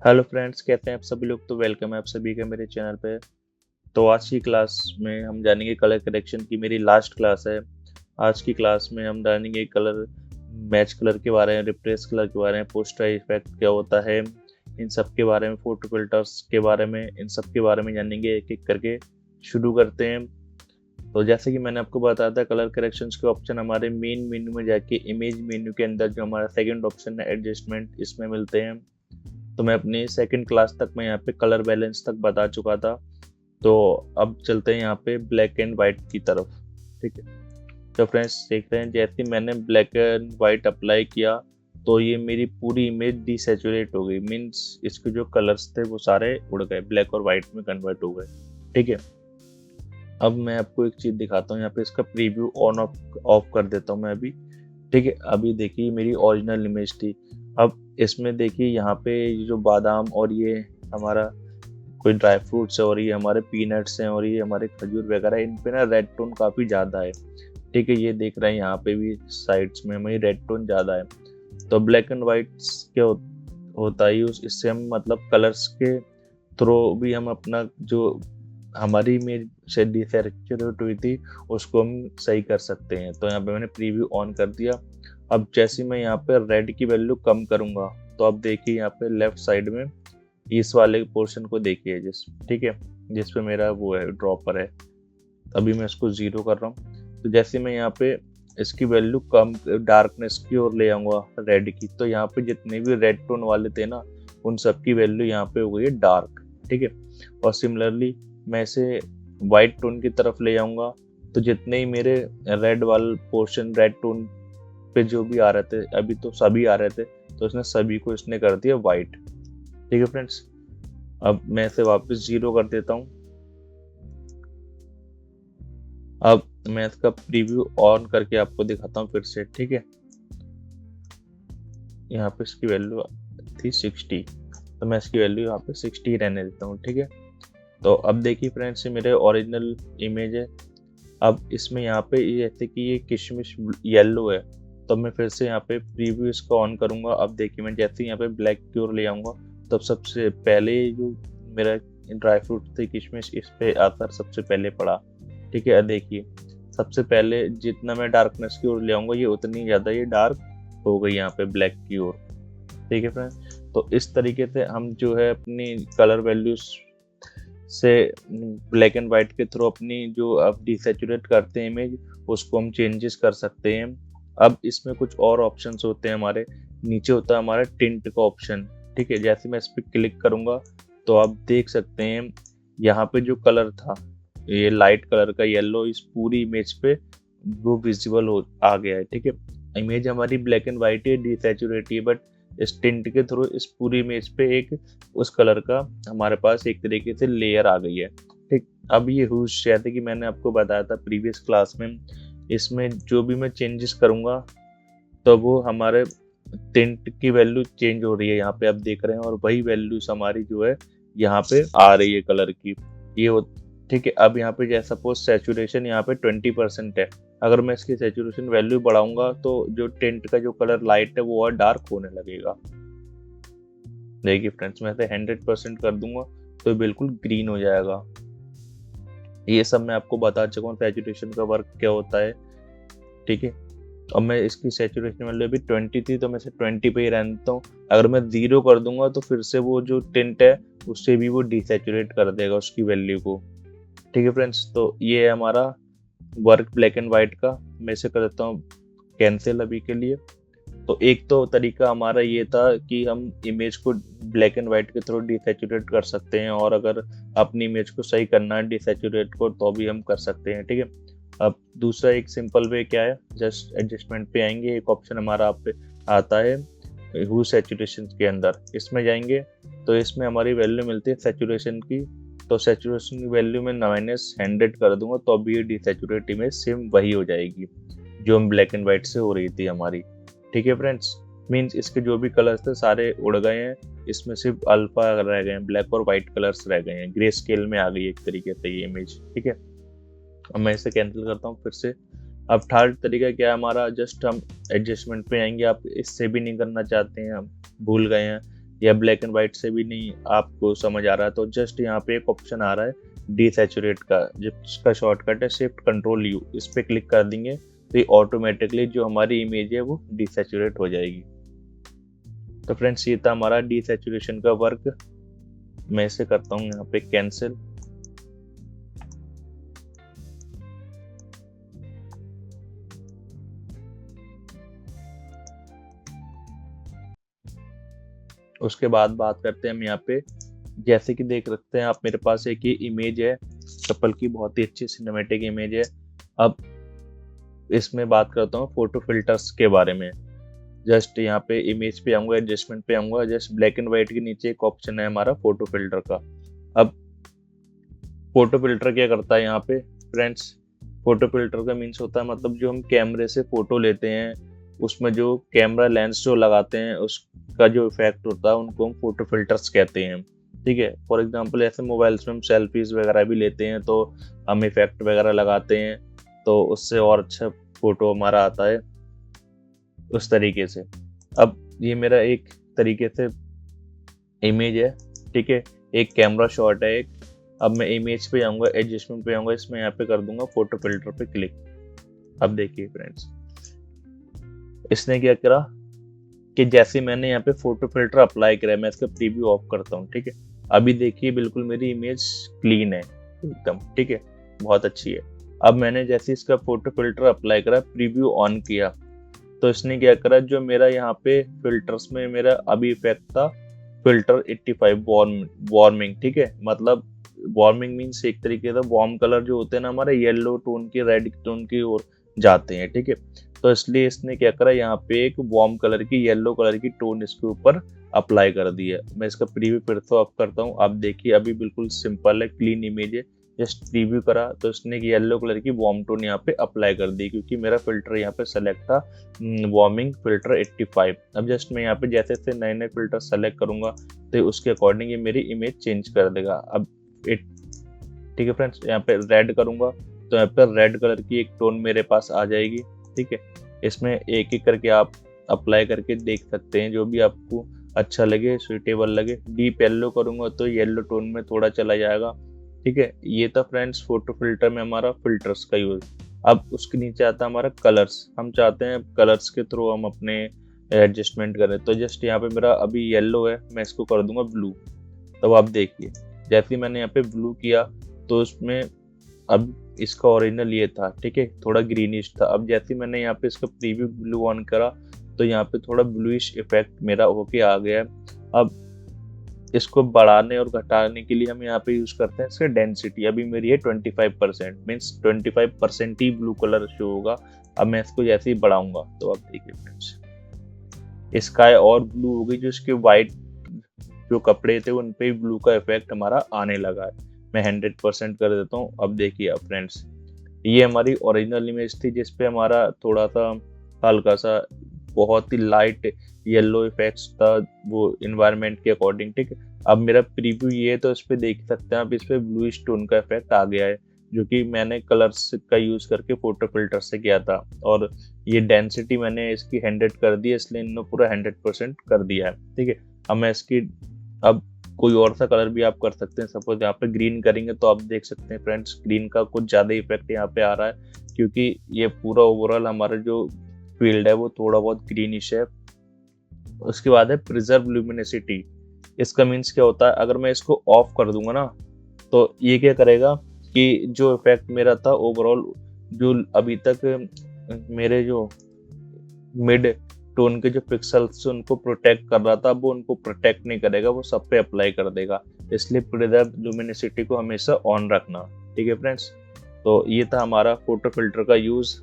Hello friends, कैसे हैं आप सभी लोग। तो वेलकम है आप सभी का मेरे चैनल पे। तो आज की क्लास में हम जानेंगे कलर करेक्शन की। मेरी लास्ट क्लास है। आज की क्लास में हम जानेंगे कलर मैच कलर के बारे में, रिप्लेस कलर के बारे में, पोस्टर इफेक्ट क्या होता है, इन सब के बारे में, फोटो फिल्टर्स के बारे में, इन सब के बारे में जानेंगे। एक एक करके शुरू करते हैं। तो जैसे कि मैंने आपको बताया था, कलर करेक्शंस के ऑप्शन हमारे मेन मेन्यू में जाके इमेज मेन्यू के अंदर जो हमारा सेकंड ऑप्शन है एडजस्टमेंट, इसमें मिलते हैं। तो मैं अपनी सेकंड क्लास तक मैं यहाँ पे कलर बैलेंस तक बता चुका था। तो अब चलते हैं यहाँ पे ब्लैक एंड वाइट की तरफ। ठीक है, तो फ्रेंड्स देखते हैं, जैसे मैंने ब्लैक एंड वाइट अप्लाई किया तो ये मेरी पूरी इमेज डिसेचुरेट हो गई। मीन्स इसके जो कलर्स थे वो सारे उड़ गए, ब्लैक और वाइट में कन्वर्ट हो गए। ठीक है, अब मैं आपको एक चीज़ दिखाता हूँ। यहाँ पे इसका प्रीव्यू ऑन ऑफ ऑफ कर देता हूँ मैं अभी। ठीक है, अभी देखिए मेरी ओरिजिनल इमेज थी। अब इसमें देखिए यहाँ पे ये जो बादाम और ये हमारा कोई ड्राई फ्रूट्स है और ये हमारे पीनट्स हैं और ये हमारे खजूर वगैरह, इन पे ना रेड टोन काफ़ी ज़्यादा है। ठीक है, ये देख रहे हैं यहाँ पे भी साइड्स में हमारी रेड टोन ज़्यादा है। तो ब्लैक एंड वाइट क्या होता है यूज, इससे हम मतलब कलर्स के थ्रू भी हम अपना जो हमारी इमेज से डिसैचुरेट हुई थी उसको हम सही कर सकते हैं। तो यहाँ पे मैंने प्रीव्यू ऑन कर दिया। अब जैसे मैं यहाँ पे रेड की वैल्यू कम करूंगा तो अब देखिए यहाँ पे लेफ्ट साइड में इस वाले पोर्शन को देखिए, ठीक है, जिस पे मेरा वो है ड्रॉपर है। अभी मैं इसको 0 कर रहा हूँ। तो जैसे मैं यहाँ पे इसकी वैल्यू कम डार्कनेस की ओर ले आऊंगा रेड की, तो यहाँ पे जितने भी रेड टोन वाले थे ना उन सब की वैल्यू यहाँ पे हो गई है डार्क। ठीक है, और सिमिलरली मैं इसे वाइट टोन की तरफ ले आऊंगा तो जितने ही मेरे रेड वाले पोर्शन रेड टोन पे जो भी आ रहे थे, अभी तो सभी आ रहे थे, तो इसने सभी को इसने कर दिया वाइट। ठीक है फ्रेंड्स, अब मैं इसे वापस 0 कर देता हूँ। अब मैं इसका प्रीव्यू ऑन करके आपको दिखाता हूँ फिर से। ठीक है, यहाँ पे इसकी वैल्यू थी 60, तो मैं इसकी वैल्यू यहाँ पे 60 रहने देता हूँ। ठीक है, तो अब देखिए फ्रेंड्स, ये मेरे ओरिजिनल इमेज है। अब इसमें यहाँ पे जैसे कि ये किशमिश येलो है, तो मैं फिर से यहाँ पे प्रीव्यू इसका ऑन करूँगा। अब देखिए मैं जैसे यहाँ पे ब्लैक की ओर ले आऊँगा तब सबसे पहले जो मेरा ड्राई फ्रूट थे किशमिश, इस पे आकर सबसे पहले पड़ा। ठीक है, देखिए सबसे पहले जितना मैं डार्कनेस की ओर ले आऊँगा ये उतनी ज़्यादा ये डार्क हो गई यहाँ पे ब्लैक की ओर। ठीक है फ्रेंड्स, तो इस तरीके से हम जो है अपनी कलर वैल्यूज से ब्लैक एंड वाइट के थ्रू अपनी जो अब डिसेचुरेट करते हैं इमेज उसको हम चेंजेस कर सकते हैं। अब इसमें कुछ और ऑप्शंस होते हैं हमारे। नीचे होता है हमारा टिंट का ऑप्शन। ठीक है, जैसे मैं इस पर क्लिक करूंगा तो आप देख सकते हैं यहाँ पे जो कलर था ये लाइट कलर का येलो इस पूरी इमेज पे वो विजिबल हो आ गया है। ठीक है, इमेज हमारी ब्लैक एंड वाइट है, डिसेचुरेट है, बट इस टिंट के थ्रू इस पूरी इमेज पे एक उस कलर का हमारे पास एक तरीके से लेयर आ गई है। ठीक, अब ये हुश जैसे कि मैंने आपको बताया था प्रीवियस क्लास में, इसमें जो भी मैं चेंजेस करूंगा तो वो हमारे टिंट की वैल्यू चेंज हो रही है, यहाँ पे आप देख रहे हैं, और वही वैल्यूज हमारी जो है यहाँ पे आ रही है कलर की। ये हो ठीक है, अब यहाँ पे जैसे सपोज सैचुरेशन यहाँ पे 20% है। अगर मैं इसकी सैचुरेशन वैल्यू बढ़ाऊंगा तो जो टिंट का जो कलर लाइट है वो और डार्क होने लगेगा। देखिए फ्रेंड्स, मैं इसे 100% कर दूंगा तो बिल्कुल ग्रीन हो जाएगा। ये सब मैं आपको बता चुका हूँ सैचुरेशन का वर्क क्या होता है। ठीक है, अब मैं इसकी सैचुरेशन वैल्यू अभी 20 थी तो मैं इसे 20 पे ही रहने देता हूँ। अगर मैं 0 कर दूंगा तो फिर से वो जो टिंट है उससे भी वो डिसैचुरेट कर देगा उसकी वैल्यू को। ठीक है फ्रेंड्स, तो ये है हमारा वर्क ब्लैक एंड वाइट का। मैं इसे कर देता हूँ कैंसिल अभी के लिए। तो एक तो तरीका हमारा ये था कि हम इमेज को ब्लैक एंड वाइट के थ्रू डिसैचुरेट कर सकते हैं, और अगर अपनी इमेज को सही करना है डिसैचुरेट को तो भी हम कर सकते हैं। ठीक है, अब दूसरा एक सिंपल वे क्या है, जस्ट एडजस्टमेंट पे आएंगे, एक ऑप्शन हमारा आप पे आता है हू सैचुरेशन के अंदर, इसमें जाएंगे तो इसमें हमारी वैल्यू मिलती है सैचुरेशन की। तो सैचुरेशन की वैल्यू में -100 कर दूंगा तो अभी ये डिसैचुरेट इमेज सेम वही हो जाएगी जो हम ब्लैक एंड वाइट से हो रही थी हमारी। ठीक है फ्रेंड्स, मीन्स इसके जो भी कलर्स थे सारे उड़ गए हैं, इसमें सिर्फ अल्फा रह गए हैं, ब्लैक और वाइट कलर्स रह गए हैं, ग्रे स्केल में आ गई एक तरीके से ये इमेज। ठीक है, अब मैं इसे कैंसिल करता हूँ फिर से। अब थर्ड तरीका क्या है हमारा, जस्ट हम एडजस्टमेंट पे आएंगे। आप इससे भी नहीं करना चाहते हैं, हम भूल गए हैं या ब्लैक एंड वाइट से भी नहीं आपको समझ आ रहा है, तो जस्ट यहाँ पे एक ऑप्शन आ रहा है डीसैचुरेट का, जिसका शॉर्टकट है शिफ्ट कंट्रोल यू। इस पर क्लिक कर देंगे तो ये ऑटोमेटिकली जो हमारी इमेज है वो डीसैचुरेट हो जाएगी। तो फ्रेंड्स ये था हमारा डीसैचुरेशन का वर्क। मैं इसे करता हूँ यहाँ पे कैंसिल। उसके बाद बात करते हैं हम यहाँ पे, जैसे कि देख सकते हैं आप मेरे पास एक ये इमेज है कपल की, बहुत ही अच्छी सिनेमैटिक इमेज है। अब इसमें बात करता हूँ फोटो फिल्टर्स के बारे में। जस्ट यहाँ पे इमेज पे आऊंगा, एडजस्टमेंट पे आऊंगा, जस्ट ब्लैक एंड व्हाइट के नीचे एक ऑप्शन है हमारा फोटो फिल्टर का। अब फोटो फिल्टर क्या करता है यहाँ पे फ्रेंड्स, फोटो फिल्टर का मीन्स होता है मतलब जो हम कैमरे से फोटो लेते हैं उसमें जो कैमरा लेंस जो लगाते हैं उसका जो इफेक्ट होता है उनको हम फोटो फिल्टर्स कहते हैं। ठीक है, फॉर एग्जांपल ऐसे मोबाइल्स में हम सेल्फीज वगैरह भी लेते हैं तो हम इफेक्ट वगैरह लगाते हैं तो उससे और अच्छा फोटो हमारा आता है उस तरीके से। अब ये मेरा एक तरीके से इमेज है, ठीक है, एक कैमरा शॉट है एक। अब मैं इमेज पे आऊंगा, एडजस्टमेंट पे आऊंगा, इसमें यहाँ पे कर दूंगा फोटो फिल्टर पे क्लिक। अब देखिए फ्रेंड्स इसने क्या करा कि जैसे मैंने यहाँ पे फोटो फिल्टर अप्लाई करा, मैं इसका प्रीव्यू ऑफ करता हूँ। ठीक है, अभी देखिए बिल्कुल मेरी इमेज क्लीन है एकदम, ठीक है, बहुत अच्छी है। अब मैंने जैसे इसका फोटो फिल्टर अप्लाई करा, प्रीव्यू ऑन किया, तो इसने क्या करा, जो मेरा यहाँ पे फिल्टर्स में मेरा अभी इफेक्ट था फिल्टर 85 वार्मिंग, ठीक है, मतलब वार्मिंग मीन्स एक तरीके से वार्म कलर जो होते हैं ना हमारे येलो टोन की रेड टोन की ओर जाते हैं। ठीक है, तो इसलिए इसने क्या करा, यहाँ पे एक वार्म कलर की येलो कलर की टोन इसके ऊपर अप्लाई कर दी है। मैं इसका प्रीव्यू फिर से ऑफ करता हूँ। आप देखिए अभी बिल्कुल सिंपल है, क्लीन इमेज है। जस्ट प्रीव्यू करा तो इसने येलो कलर की वार्म टोन यहाँ पे अप्लाई कर दी, क्योंकि मेरा फिल्टर यहाँ पे सेलेक्ट था वार्मिंग फिल्टर 85। अब जस्ट मैं यहाँ पे जैसे जैसे नए नए फिल्टर सेलेक्ट करूंगा तो उसके अकॉर्डिंग ये मेरी इमेज चेंज कर देगा। अब ठीक है फ्रेंड्स, यहाँ पे रेड करूंगा तो यहाँ पे रेड कलर की एक टोन मेरे पास आ जाएगी। ठीक है, इसमें एक एक करके आप अप्लाई करके देख सकते हैं जो भी आपको अच्छा लगे, सुइटेबल लगे। डीप येलो करूंगा तो येलो टोन में थोड़ा चला जाएगा। ठीक है, ये था फ्रेंड्स फोटो फिल्टर में हमारा फिल्टर्स का यूज। अब उसके नीचे आता है हमारा कलर्स। हम चाहते हैं कलर्स के थ्रू हम अपने एडजस्टमेंट करें, तो जस्ट यहाँ पे मेरा अभी येलो है, मैं इसको कर दूंगा ब्लू। तब आप देखिए जैसे मैंने यहाँ पे ब्लू किया तो उसमें अब इसका ओरिजिनल ये था, ठीक है, थोड़ा ग्रीनिश था। अब जैसे मैंने यहाँ पे इसका प्रीव्यू ब्लू ऑन करा तो यहाँ पे थोड़ा ब्लूइश इफेक्ट मेरा होके आ गया। अब इसको बढ़ाने और घटाने के लिए हम यहाँ पे यूज करते हैं इसका डेंसिटी। अभी मेरी है 25%, मीन्स 25% ही ब्लू कलर शो होगा। अब मैं इसको जैसे ही बढ़ाऊंगा तो अब देखिए फ्रेंड्स स्काई और ब्लू हो गई, जो इसके व्हाइट जो कपड़े थे उन पे ब्लू का इफेक्ट हमारा आने लगा है। मैं 100% कर देता हूँ। अब देखिए आप फ्रेंड्स, ये हमारी ओरिजिनल इमेज थी जिसपे हमारा थोड़ा सा हल्का सा बहुत ही लाइट येलो इफेक्ट्स था वो इन्वायरमेंट के अकॉर्डिंग। ठीक है, अब मेरा प्रीव्यू ये है तो इस पे देख सकते हैं आप, इस पे ब्लूइश टोन का इफेक्ट आ गया है, जो कि मैंने कलर्स का यूज करके फोटो फिल्टर से किया था। और ये डेंसिटी मैंने इसकी 100 कर दी है, इसलिए इन्होंने पूरा 100% कर दिया है। ठीक है, अब मैं इसकी अब कोई और सा कलर भी आप कर सकते हैं। सपोज यहाँ पे ग्रीन करेंगे तो आप देख सकते हैं फ्रेंड्स ग्रीन का कुछ ज़्यादा इफेक्ट यहाँ पे आ रहा है, क्योंकि ये पूरा ओवरऑल हमारा जो फील्ड है वो थोड़ा बहुत ग्रीनिश है। उसके बाद है प्रिजर्व ल्यूमिनेसिटी। इसका मीन्स क्या होता है, अगर मैं इसको ऑफ कर दूंगा ना तो ये क्या करेगा कि जो इफेक्ट मेरा था ओवरऑल, जो अभी तक मेरे जो मिड टोन के जो पिक्सल्स उनको प्रोटेक्ट कर रहा था, वो उनको प्रोटेक्ट नहीं करेगा, वो सब पे अप्लाई कर देगा। इसलिए प्रिजर्व ल्यूमिनेसिटी को हमेशा ऑन रखना। ठीक है फ्रेंड्स, तो ये था हमारा फोटो फिल्टर का यूज।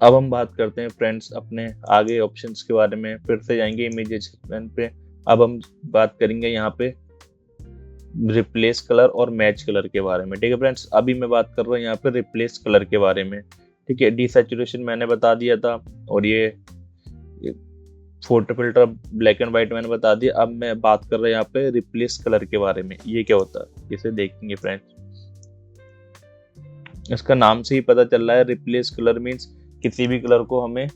अब हम बात करते हैं फ्रेंड्स अपने आगे ऑप्शंस के बारे में। फिर से जाएंगे इमेज एडजस्टमेंट पे। अब हम बात करेंगे यहाँ पे रिप्लेस कलर और मैच कलर के बारे में। ठीक है फ्रेंड्स, अभी मैं बात कर रहा हूँ यहाँ पे रिप्लेस कलर के बारे में। ठीक है, डीसैचुरेशन मैंने बता दिया था और ये photo filter black and white मैंने बता दिया। अब मैं बात कर रहा हूँ यहाँ पे रिप्लेस कलर के बारे में। ये क्या होता है इसे देखेंगे फ्रेंड्स। इसका नाम से ही पता चल रहा है, रिप्लेस कलर मीन्स किसी भी कलर को हमें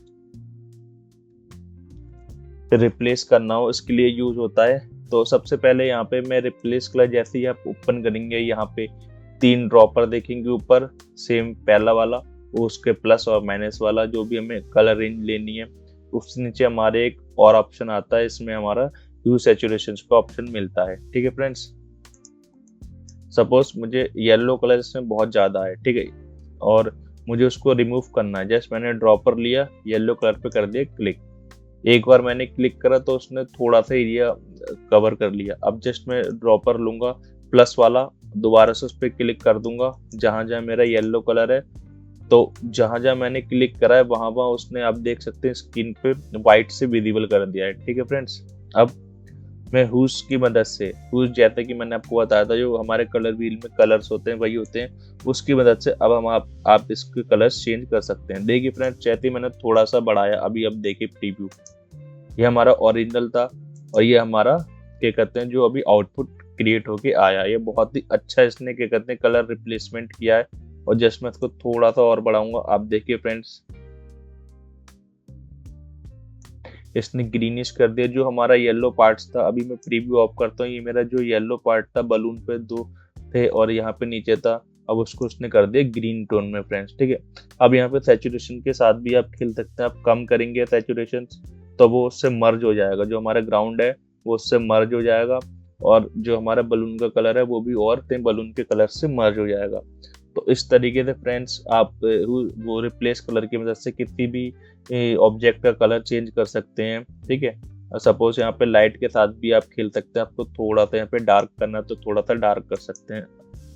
रिप्लेस करना हो इसके लिए यूज होता है। तो सबसे पहले यहाँ पे मैं रिप्लेस कलर जैसे ही आप ओपन करेंगे, यहाँ पे 3 ड्रॉपर देखेंगे ऊपर, सेम पहला वाला, उसके प्लस और माइनस वाला जो भी हमें कलर रेंज लेनी है। उसके नीचे हमारे एक और ऑप्शन आता है, इसमें हमारा ह्यू सैचुरेशन का ऑप्शन मिलता है। ठीक है फ्रेंड्स, सपोज मुझे येलो कलर इसमें बहुत ज़्यादा है, ठीक है, और मुझे उसको रिमूव करना है। जस्ट मैंने ड्रॉपर लिया, येलो कलर पे कर दिया क्लिक, एक बार मैंने क्लिक करा तो उसने थोड़ा सा एरिया कवर कर लिया। अब जस्ट मैं ड्रॉपर लूंगा प्लस वाला, दोबारा से उस पर क्लिक कर दूंगा जहां जहां मेरा येलो कलर है, तो जहां जहां मैंने क्लिक करा है वहां वहां उसने, आप देख सकते हैं स्क्रीन पे व्हाइट से विजिबल कर दिया है। ठीक है फ्रेंड्स, अब मैं हुज की मदद से, हुज जैसे कि मैंने आपको बताया था जो हमारे कलर व्हील में कलर्स होते हैं वही होते हैं, उसकी मदद से अब हम आप इसके कलर्स चेंज कर सकते हैं। देखिए फ्रेंड्स, जैसे मैंने थोड़ा सा बढ़ाया अभी, अब देखिए प्रीव्यू, ये हमारा ओरिजिनल था और ये हमारा क्या कहते हैं जो अभी आउटपुट क्रिएट होके आया, ये बहुत ही अच्छा इसने क्या कहते हैं कलर रिप्लेसमेंट किया है। और जस्ट मैं इसको थोड़ा सा और बढ़ाऊंगा, आप देखिए फ्रेंड्स, इसने ग्रीनिश कर दिया जो हमारा येलो पार्ट्स था। अभी मैं प्रीव्यू ऑफ करता हूँ, ये मेरा जो येलो पार्ट था बलून पे 2 थे और यहाँ पे नीचे था, अब उसको उसने कर दिया ग्रीन टोन में फ्रेंड्स। ठीक है, अब यहाँ पे सैचुरेशन के साथ भी आप खेल सकते हैं। आप कम करेंगे सैचुरेशन तो वो उससे मर्ज हो जाएगा, जो हमारा ग्राउंड है वो उससे मर्ज हो जाएगा, और जो हमारा बलून का कलर है वो भी और बलून के कलर से मर्ज हो जाएगा। तो इस तरीके से फ्रेंड्स आप वो रिप्लेस कलर की मदद से किसी भी ऑब्जेक्ट का कलर चेंज कर सकते हैं। ठीक है, सपोज यहाँ पे लाइट के साथ भी आप खेल सकते हैं, आपको थोड़ा सा यहाँ पे डार्क करना है तो थोड़ा सा डार्क कर सकते हैं।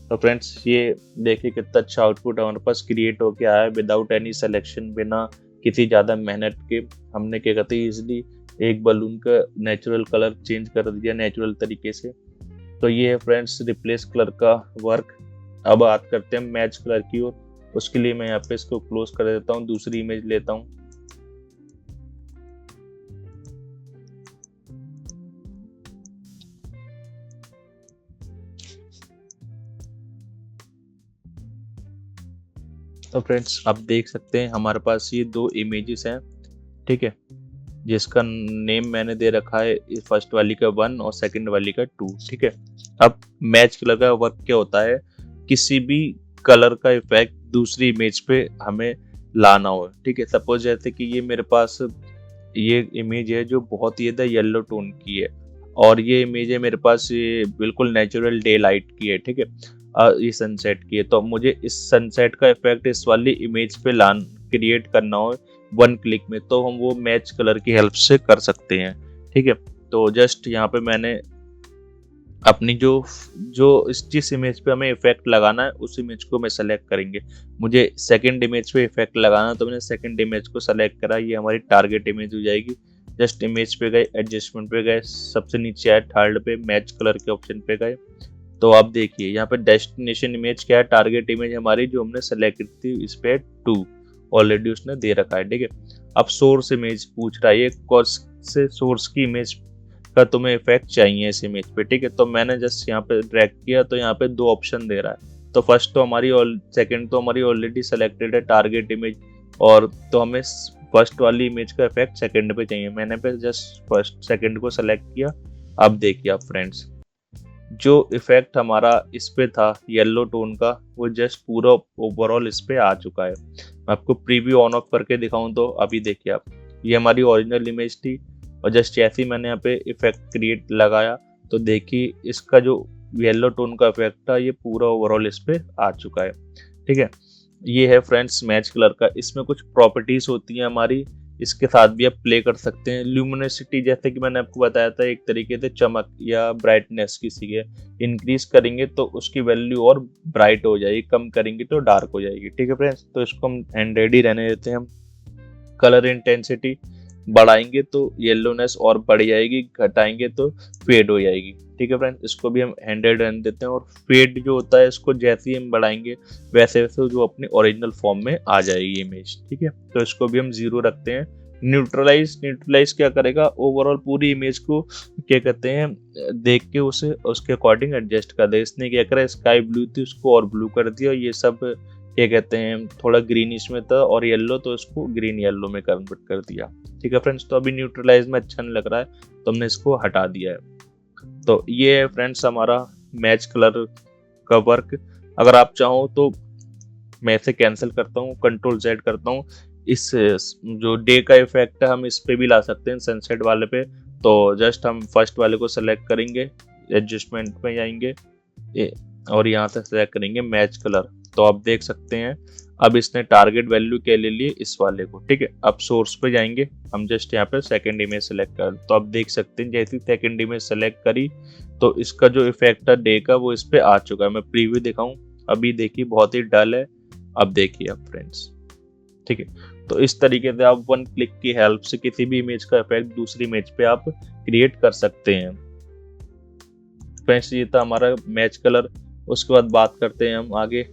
तो फ्रेंड्स ये देखिए कितना अच्छा आउटपुट हमारे पास क्रिएट होके आया है विदाउट एनी सिलेक्शन, बिना किसी ज़्यादा मेहनत के। हमने क्या कहते हैं इजिली एक बलून का नेचुरल कलर चेंज कर दिया नेचुरल तरीके से। तो ये है फ्रेंड्स रिप्लेस कलर का वर्क। अब बात करते हैं मैच कलर की ओर, उसके लिए मैं यहाँ पे इसको क्लोज कर देता हूँ, दूसरी इमेज लेता हूँ। तो फ्रेंड्स आप देख सकते हैं हमारे पास ये 2 इमेजेस हैं, ठीक है, जिसका नेम मैंने दे रखा है फर्स्ट वाली का 1 और सेकंड वाली का 2। ठीक है, अब मैच कलर का वर्क क्या होता है, किसी भी कलर का इफेक्ट दूसरी इमेज पे हमें लाना हो। ठीक है, सपोज जैसे कि ये मेरे पास ये इमेज है जो बहुत ही ज़्यादा येलो टोन की है, और ये इमेज है मेरे पास ये बिल्कुल नेचुरल डे लाइट की है। ठीक है, ये सनसेट की है, तो मुझे इस सनसेट का इफेक्ट इस वाली इमेज पे क्रिएट करना हो 1 क्लिक में, तो हम वो मैच कलर की हेल्प से कर सकते हैं। ठीक है, तो जस्ट यहाँ पे मैंने अपनी जिस इमेज पे हमें इफेक्ट लगाना है उस इमेज को मैं सेलेक्ट करेंगे। मुझे सेकंड इमेज पे इफेक्ट लगाना, तो मैंने सेकंड इमेज को सेलेक्ट करा, ये हमारी टारगेट इमेज हो जाएगी। जस्ट इमेज पे गए, एडजस्टमेंट पे गए, सबसे नीचे आए थर्ड पे मैच कलर के ऑप्शन पे गए, तो आप देखिए यहाँ पे डेस्टिनेशन इमेज क्या है, टारगेट इमेज हमारी जो हमने सेलेक्ट की थी इस पे 2 ऑलरेडी उसने दे रखा है। ठीक है, अब सोर्स इमेज पूछ रहा है ये कौन से सोर्स की इमेज का तुम्हें इफेक्ट चाहिए इस इमेज पे। ठीक है, तो मैंने जस्ट यहाँ पे ड्रैग किया तो यहाँ पे 2 ऑप्शन दे रहा है, तो फर्स्ट तो हमारी सेकंड तो हमारी ऑलरेडी सेलेक्टेड है टारगेट इमेज, और तो हमें फर्स्ट वाली इमेज का इफेक्ट सेकंड पे चाहिए। मैंने पे जस्ट फर्स्ट सेकंड को सेलेक्ट किया। अब देखिए आप फ्रेंड्स, जो इफेक्ट हमारा इस पे था येलो टोन का वो जस्ट पूरा ओवरऑल इस पे आ चुका है। मैं आपको प्रीव्यू ऑन ऑफ करके दिखाऊं तो अभी देखिए आप, ये हमारी ओरिजिनल इमेज थी और जस्ट जैसे ही मैंने यहाँ पे इफेक्ट क्रिएट लगाया तो देखिए इसका जो येलो टोन का इफेक्ट था ये पूरा ओवरऑल इस पे आ चुका है। ठीक है, ये है फ्रेंड्स मैच कलर का। इसमें कुछ प्रॉपर्टीज होती हैं हमारी, इसके साथ भी आप प्ले कर सकते हैं। ल्यूमिनोसिटी जैसे कि मैंने आपको बताया था, एक तरीके से चमक या ब्राइटनेस किसी के इंक्रीज करेंगे तो उसकी वैल्यू और ब्राइट हो जाएगी, कम करेंगे तो डार्क हो जाएगी। ठीक है फ्रेंड्स, तो इसको हम हैंड रेडी रहने देते हैं। हम कलर इंटेंसिटी बढ़ाएंगे तो येलोनेस और बढ़ जाएगी, घटाएंगे तो फेड हो जाएगी। ठीक है फ्रेंड्स, इसको भी हम 100 रहने देते हैं, और फेड जो होता है इसको जैसे ही हम बढ़ाएंगे वैसे वैसे जो अपने ओरिजिनल फॉर्म में आ जाएगी इमेज। ठीक है, तो इसको भी हम 0 रखते हैं। न्यूट्रलाइज क्या करेगा, ओवरऑल पूरी इमेज को क्या कहते हैं देख के उसे उसके अकॉर्डिंग एडजस्ट कर दे। इसने क्या करा, स्काई ब्लू थी उसको और ब्लू कर दिया, ये सब क्या कहते हैं थोड़ा ग्रीनिश में था और येलो, तो इसको ग्रीन येलो में कन्वर्ट कर दिया। ठीक है फ्रेंड्स, तो अभी न्यूट्रलाइज में अच्छा नहीं लग रहा है तो हमने इसको हटा दिया है। तो ये है फ्रेंड्स हमारा मैच कलर का वर्क। अगर आप चाहो तो मैं इसे कैंसिल करता हूँ, कंट्रोल Z करता हूँ। इस जो डे का इफेक्ट है हम इस पे भी ला सकते हैं, सनसेट वाले पे। तो जस्ट हम फर्स्ट वाले को सेलेक्ट करेंगे, एडजस्टमेंट में जाएंगे और यहाँ से सेलेक्ट करेंगे मैच कलर। तो आप देख सकते हैं अब इसने टारगेट वैल्यू क्या ले लिए, इस वाले को। ठीक है, अब सोर्स पे जाएंगे हम, जस्ट यहाँ पे सेकंड इमेज सेलेक्ट कर, तो आप देख सकते हैं जैसे सेकंड इमेज सेलेक्ट करी तो इसका जो इफेक्ट है डे का वो इस पे आ चुका है। मैं प्रीव्यू दिखाऊं, अभी देखिए बहुत ही डल है। अब देखिए आप फ्रेंड्स, ठीक है। तो इस तरीके से आप वन क्लिक की हेल्प से किसी भी इमेज का इफेक्ट दूसरी इमेज पे आप क्रिएट कर सकते हैं। फ्रेंड्स ये था हमारा मैच कलर। उसके बाद बात करते हैं हम आगे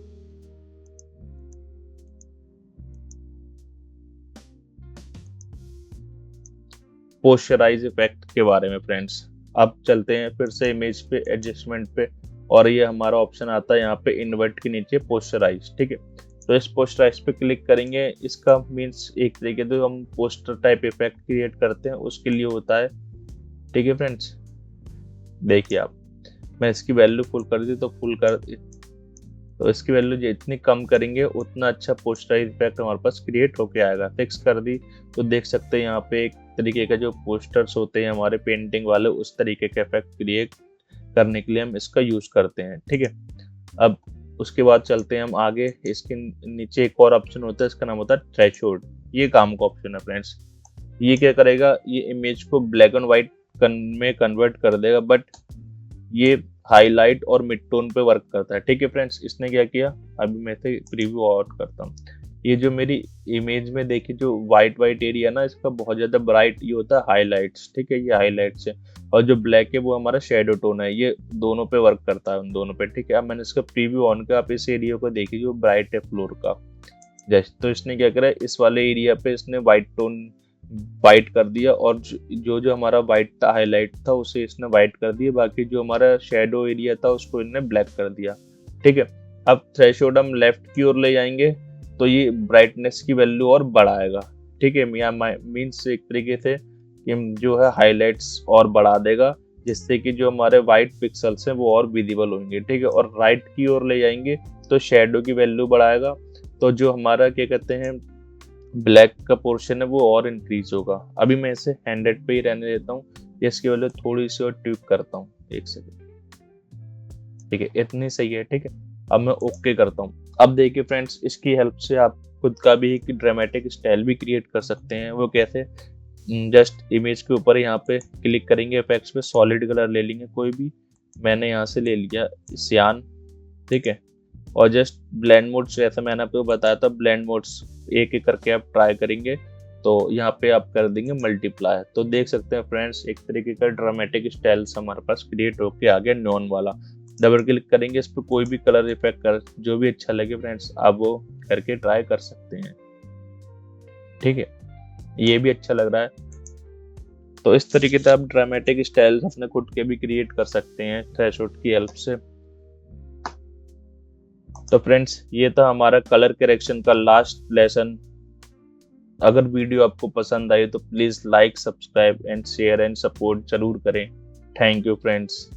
पोस्चराइज इफेक्ट के बारे में। फ्रेंड्स अब चलते हैं फिर से इमेज पे, एडजस्टमेंट पे, और ये हमारा ऑप्शन आता है यहाँ पे इन्वर्ट के नीचे पोस्चराइज। ठीक है, तो इस पोस्टराइज पे क्लिक करेंगे। इसका मीन्स एक तरीके से हम पोस्टर टाइप इफेक्ट क्रिएट करते हैं उसके लिए होता है। ठीक है फ्रेंड्स, देखिए आप, मैं इसकी वैल्यू फुल कर दी तो फुल कर दी, तो इसकी वैल्यू जितनी कम करेंगे उतना अच्छा पोस्टराइज इफेक्ट हमारे पास क्रिएट होके आएगा। फिक्स कर दी तो देख सकते हैं यहाँ पे एक तरीके का जो पोस्टर्स होते हैं हमारे पेंटिंग वाले, उस तरीके का इफेक्ट क्रिएट करने के लिए हम इसका यूज करते हैं। ठीक है, अब उसके बाद चलते हैं हम आगे। इसके नीचे एक और ऑप्शन होता है, इसका नाम होता है थ्रेशोल्ड। ये काम का ऑप्शन है फ्रेंड्स। ये क्या करेगा, ये इमेज को ब्लैक एंड व्हाइट में कन्वर्ट कर देगा, बट ये हाईलाइट और मिड टोन पे वर्क करता है। ठीक है फ्रेंड्स, इसने क्या किया, अभी मैं इसे प्रीव्यू आउट करता हूँ। ये जो मेरी इमेज में देखिए जो व्हाइट व्हाइट एरिया ना, इसका बहुत ज्यादा ब्राइट ये होता है हाईलाइट्स। ठीक है, ये हाईलाइट्स है, और जो ब्लैक है वो हमारा शेडो टोन है। ये दोनों पे वर्क करता है, उन दोनों पे। ठीक है, अब मैंने इसका प्रीव्यू ऑन किया, आप इस एरिया को देखिए जो ब्राइट है फ्लोर का जस्ट, तो इसने क्या करा, इस वाले एरिया पे इसने व्हाइट टोन वाइट कर दिया, और जो जो हमारा वाइट था हाईलाइट था उसे इसने वाइट कर दिया, बाकी जो हमारा शेडो एरिया था उसको इन्होंने ब्लैक कर दिया। ठीक है, अब थ्रेशोल्ड हम लेफ्ट की ओर ले जाएंगे तो ये ब्राइटनेस की वैल्यू और बढ़ाएगा। ठीक है, मीन्स एक तरीके से जो है हाईलाइट्स और बढ़ा देगा, जिससे कि जो हमारे व्हाइट पिक्सल्स हैं वो और विजिबल होंगे। ठीक है, और राइट की ओर ले जाएंगे तो शेडो की वैल्यू बढ़ाएगा, तो जो हमारा क्या कहते हैं ब्लैक का पोर्शन है वो और इंक्रीज होगा। अभी मैं इसे 100 पे ही रहने देता हूँ, इसकी वैल्यू थोड़ी सी और ट्यूब करता हूँ, एक सेकेंड। ठीक है, इतनी सही है। ठीक है, अब मैं ओके करता हूँ। अब देखिए फ्रेंड्स, इसकी हेल्प से आप खुद का भी एक ड्रामेटिक स्टाइल भी क्रिएट कर सकते हैं। वो कैसे, जस्ट इमेज के ऊपर यहाँ पे क्लिक करेंगे, इफेक्ट्स पे सॉलिड कलर ले लेंगे कोई भी, मैंने यहाँ से ले लिया सियान। ठीक है, और जस्ट ब्लेंड मोड्स, जैसा मैंने आपको बताया था ब्लेंड मोड्स एक एक करके आप ट्राई करेंगे, तो यहाँ पे आप कर देंगे मल्टीप्लाई। तो देख सकते हैं फ्रेंड्स, एक तरीके का ड्रामेटिक स्टाइल हमारे पास क्रिएट होके आ गया नॉन वाला। डबल क्लिक करेंगे इस पर, कोई भी कलर इफेक्ट कर जो भी अच्छा लगे फ्रेंड्स आप वो करके ट्राई कर सकते हैं। ठीक है, ये भी अच्छा लग रहा है। तो इस तरीके से आप ड्रामेटिक स्टाइल अपने खुद के भी क्रिएट कर सकते हैं थ्रेशोल्ड की हेल्प से। तो फ्रेंड्स ये था हमारा कलर करेक्शन का लास्ट लेसन। अगर वीडियो आपको पसंद आई तो please like, subscribe and share and support जरूर करें। Thank you friends.